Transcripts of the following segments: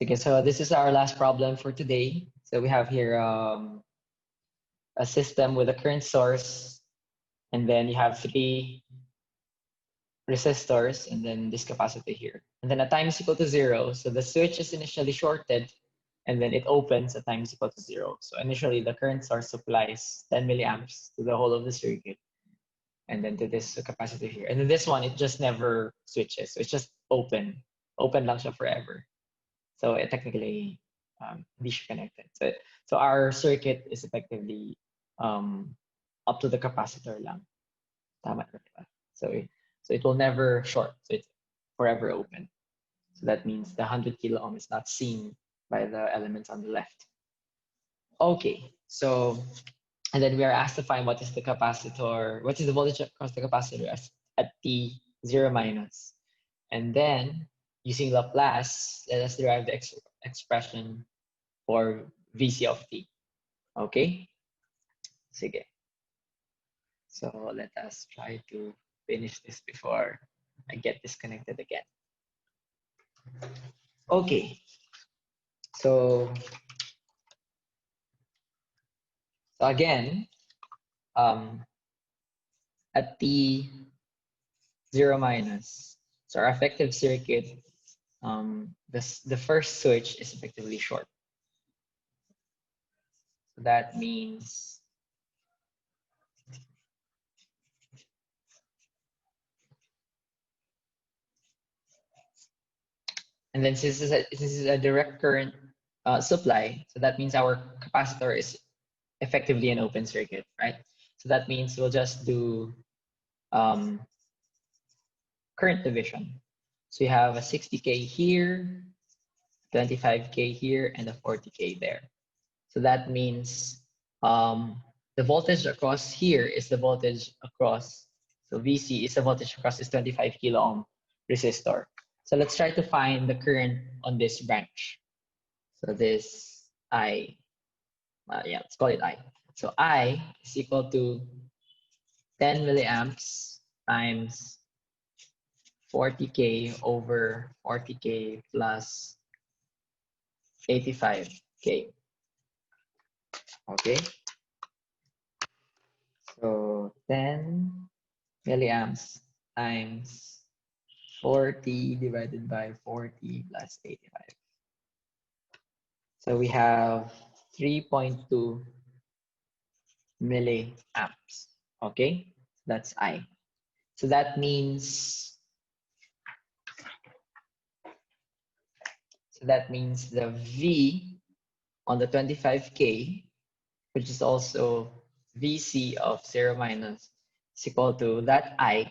Okay, so this is our last problem for today. So we have here a system with a current source, and then you have three resistors, and then this capacitor here. And then a time is equal to 0. So the switch is initially shorted, and then it opens at time is equal to 0. So initially the current source supplies 10 milliamps to the whole of the circuit, and then to this capacitor here. And then this one, it just never switches. So it's just open lang siya forever. So it technically hindi siya connected. So our circuit is effectively up to the capacitor lang. Tama na, diba? So it will never short. So it's forever open. So that means the 100 kilo ohm is not seen by the elements on the left. Okay, so and then we are asked to find what is the capacitor, what is the voltage across the capacitor at t 0 minus. And then using Laplace, let us derive the expression for Vc of t. Okay? Sige. So let us try to finish this before I get disconnected again. Okay. So again, at t 0 minus, so our effective circuit, the first switch is effectively short. So that means and then since this is a direct current supply, so that means our capacitor is effectively an open circuit, right? So that means we'll just do current division. So you have a 60K here, 25K here, and a 40K there. So that means the voltage across here is the voltage across, so VC is the voltage across this 25 kilo ohm resistor. So let's try to find the current on this branch. So this I, yeah, let's call it I. So I is equal to 10 milliamps times 40K over 40K plus 85K. Okay. So 10 milliamps times 40 divided by 40 plus 85. So we have 3.2 milliamps. Okay, that's I. So that means the V on the 25K, which is also VC of 0 minus, is equal to that I,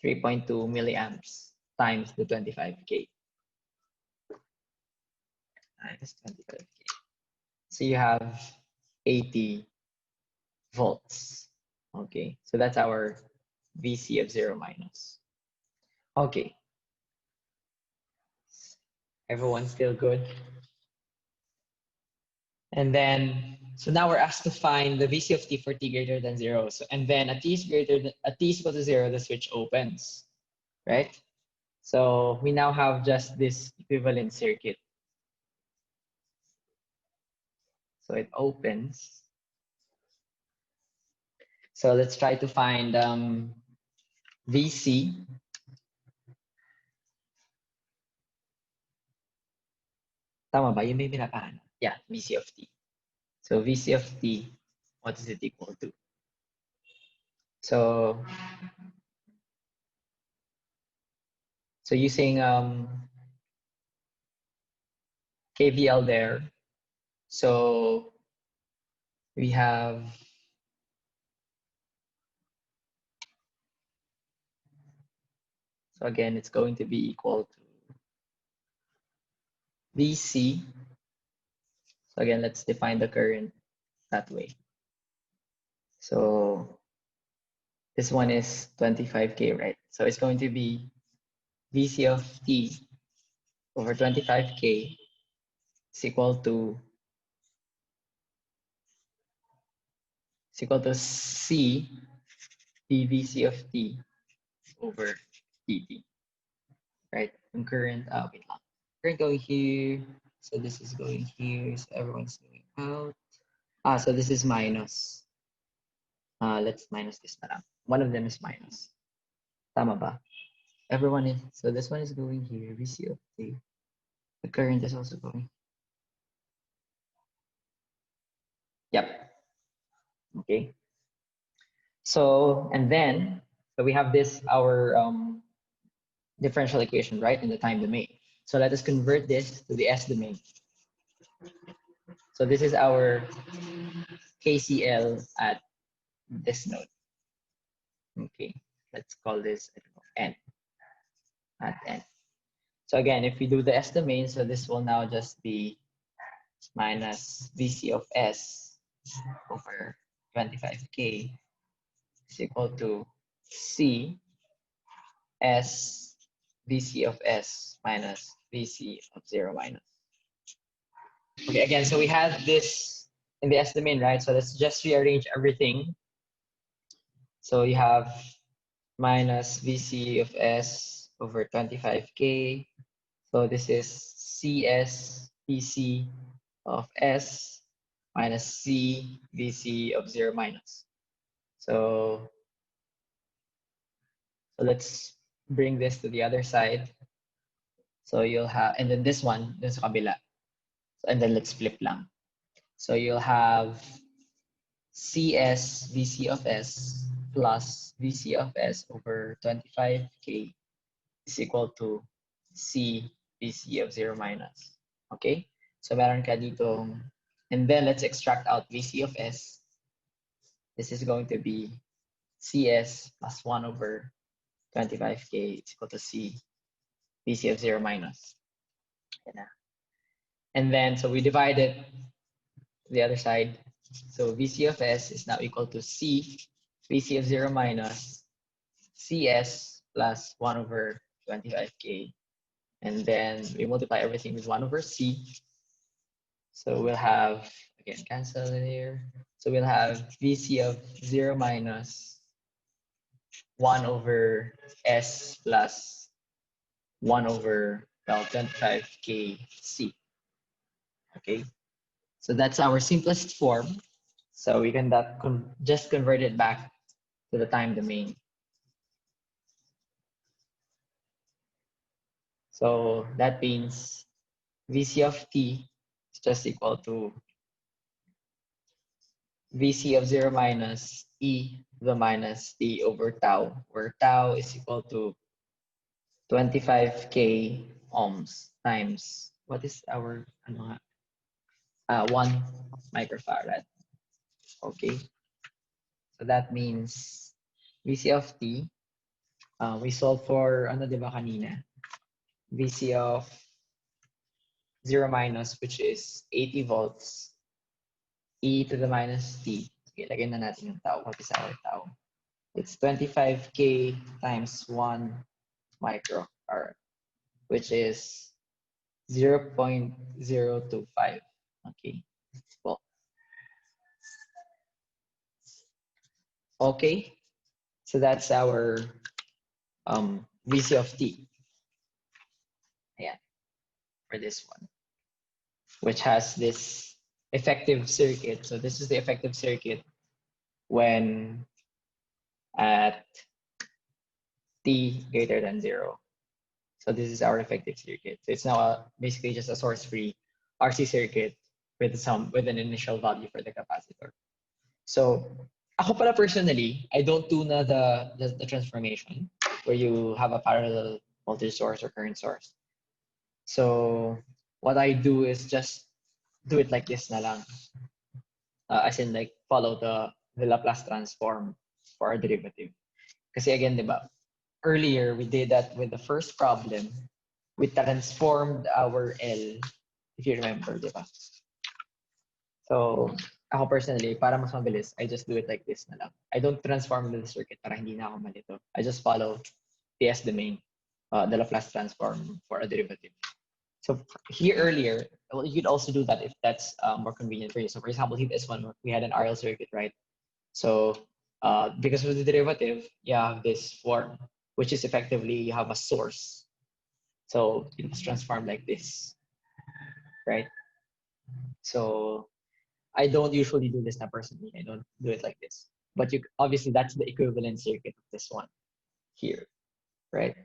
3.2 milliamps times the 25K. Times 25K. So you have 80 volts. Okay, so that's our VC of 0 minus. Okay. Everyone's still good? And then, so now we're asked to find the VC of t for t greater than 0. So, and then at t is equal to 0, the switch opens, right? So we now have just this equivalent circuit. So it opens. So let's try to find VC. Tama ba? Yun may pinapahanap. Yeah, VC of t. So VC of t, what is it equal to? So using KVL there. So we have so again, it's going to be equal to VC. So again, let's define the current that way. So this one is 25K, right? So it's going to be VC of t over 25K is equal to C dVC of t over dt, right? Yung current, wait lang. current going here. So this is going here. So everyone's going out. So this is minus. Let's minus this na lang. One of them is minus. Tama ba? Everyone is, so this one is going here. VC of T. The current is also going. Yep. Okay. So, and then, so we have this, our differential equation, right, in the time domain. So let us convert this to the S domain. So this is our KCL at this node. Okay, let's call this, I don't know, N at N. So again, if we do the S domain, so this will now just be minus VC of S over 25K is equal to C S VC of S minus VC of 0 minus. Okay, again, so we had this in the S domain, right? So let's just rearrange everything. So you have minus VC of S over 25K. So this is CS VC of S minus C VC of 0 minus. So let's bring this to the other side. So you'll have, and then this one, this kabila. And then let's flip lang. So you'll have CS VC of S plus VC of S over 25K is equal to C VC of 0 minus. Okay? So meron ka dito, and then let's extract out VC of S. This is going to be CS plus 1 over 25K is equal to C VC of 0 minus. And then, so we divide it to the other side. So VC of S is now equal to C VC of 0 minus CS plus 1 over 25K. And then we multiply everything with 1 over C. So we'll have, again, cancel it here. So we'll have VC of 0 minus 1 over S plus 1 over, well, 25K C. Okay, so that's our simplest form. So we can just convert it back to the time domain. So that means VC of T is just equal to VC of 0 minus E the minus T over tau, where tau is equal to 25K ohms times, what is our, 1 microfarad. Okay, so that means VC of T, we solve for, ano diba kanina? VC of 0 minus, which is 80 volts, e to the minus t. Okay, lagyan na natin yung tau. What is our tau? It's 25K times 1 microfarad, which is 0.025. Okay. Well, okay. So that's our VC of t. Yeah, for this one, which has this effective circuit. So this is the effective circuit when at t greater than 0. So this is our effective circuit. So it's now basically just a source-free RC circuit with an initial value for the capacitor. So ako pala personally, I don't do na the transformation where you have a parallel voltage source or current source. So what I do is just do it like this na lang. As in like follow the Laplace transform for our derivative. Kasi again, di ba, earlier we did that with the first problem. We transformed our L, if you remember, di ba? So ako personally, para mas mabilis, I just do it like this na lang. I don't transform the circuit para hindi na ako malito. I just follow the S domain, the Laplace transform for a derivative. So here earlier, well, you could also do that if that's more convenient for you. So for example, here this one, we had an RL circuit, right? So because of the derivative, you have this form, which is effectively you have a source. So it was transformed like this, right? So I don't usually do this now personally. I don't do it like this. But you obviously that's the equivalent circuit of this one here, right?